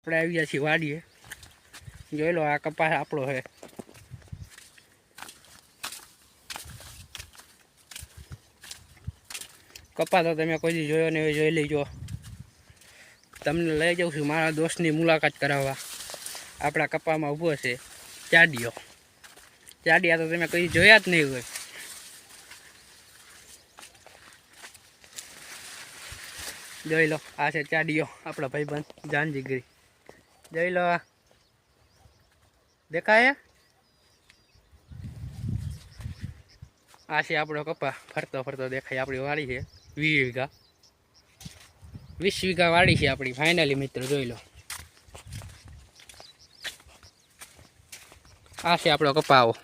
આપણે આવી ગયા છીએ વાડીએ. જોઈ લો, આ કપાસ આપણો છે. કપાસ તો તમે કોઈ દી જોયો ને જોઈ લેજો. તમને લઈ જાઉં છું મારા દોસ્તની મુલાકાત કરાવવા. આપણા કપામાં ઊભો છે ચાડિયો. ચાડિયા તો તમે કોઈ જોયા જ નહીં હોય. જોઈ લો, આ છે ચાડિયો, આપણા ભાઈબંધ જાનજીગરી. જોઈ લો, દેખાય? આ છે આપણો કપા ફરતો ફરતો દેખાય. આપણી વાડી છે 20 વીઘા. 20 વીઘા વાડી છે આપણી ફાઇનલી મિત્રો. જોઈ લો, આ છે આપણો કપાવો.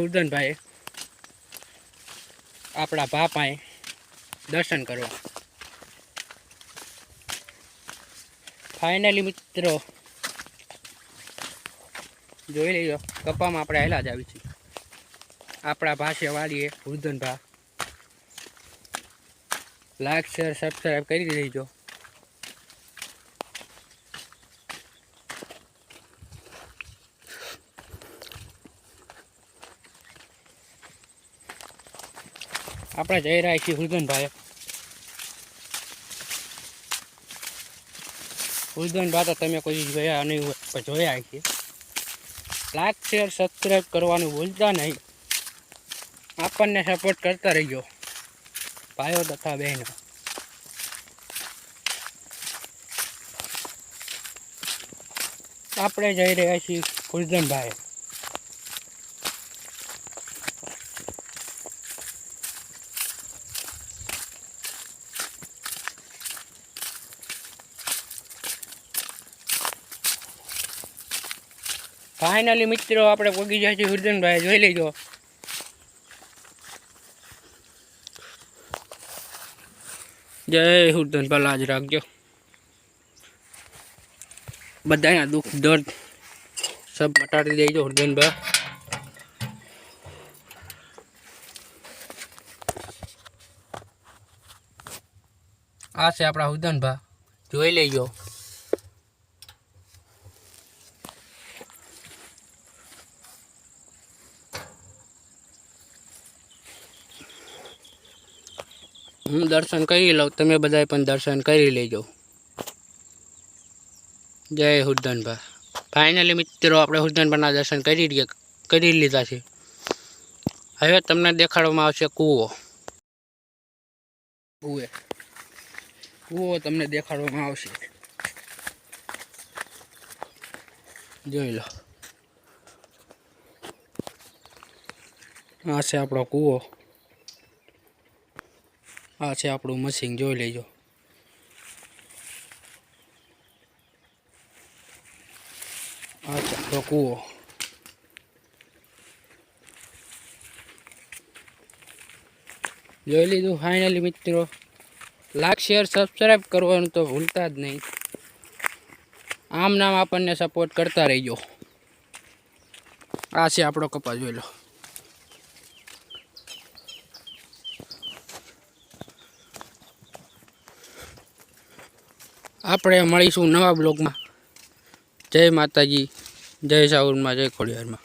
ઉર્દનભાઈ આપણા બાપાએ દર્શન કરવા. ફાઇનલી મિત્રો જોઈ લેજો, કપામાં આપણે હેલા જ આવી છીએ. આપણા ભાષા વાળીએ ઉર્દનભા. લાઈક શેર સબસ્ક્રાઈબ કરી દેજો. આપણે જઈ રહ્યા છીએ ઉર્દનભાઈ. ઉર્દનભા તો તમે કોઈ જોયા નહીં હોય, પણ જોયા છીએ. લાઈક શેર સબસ્ક્રાઈબ કરવાનું ભૂલતા નહીં. આપણને સપોર્ટ કરતા રહીજો ભાઈઓ તથા બહેનો. આપણે જઈ રહ્યા છીએ ઉર્દનભાઈ. ફાઇનલી મિત્રો આપણે પગી જાય છે ઉર્દનભાઈ. જોઈ લેજો. જય ઉર્દનભાઈ, લાજ રાખજો. બધાના દુઃખ દર્દ સબ મટાડી દેજો ઉર્દનભાઈ. આ છે આપણા ઉર્દનભાઈ. જોઈ લેજો. હું દર્શન કરી લઉં, તમે બધાએ પણ દર્શન કરી લેજો. જય ઉર્દનભાઈ. ફાઇનલી મિત્રો આપણે ઉર્દનભાઈના દર્શન કરી લીધા છે. હવે તમને દેખાડવામાં આવશે કૂવો. કૂવો તમને દેખાડવામાં આવશે. જોઈ લો, આ છે આપણો કૂવો. આ છે આપણું મશીન. જોઈ લેજો. આ છે આપણો કૂવો. જોઈ લીધું ફાઇનલી મિત્રો. લાઈક શેર સબસ્ક્રાઈબ કરવાનું તો ભૂલતા જ નહીં. આમ નામ આપણને સપોર્ટ કરતા રહીજો. આ છે આપણો કપા. જોઈ લો. આપણે મળીશું નવા બ્લોગમાં. જય માતાજી, જય સાઉરમાં, જય ખોડિયારમાં.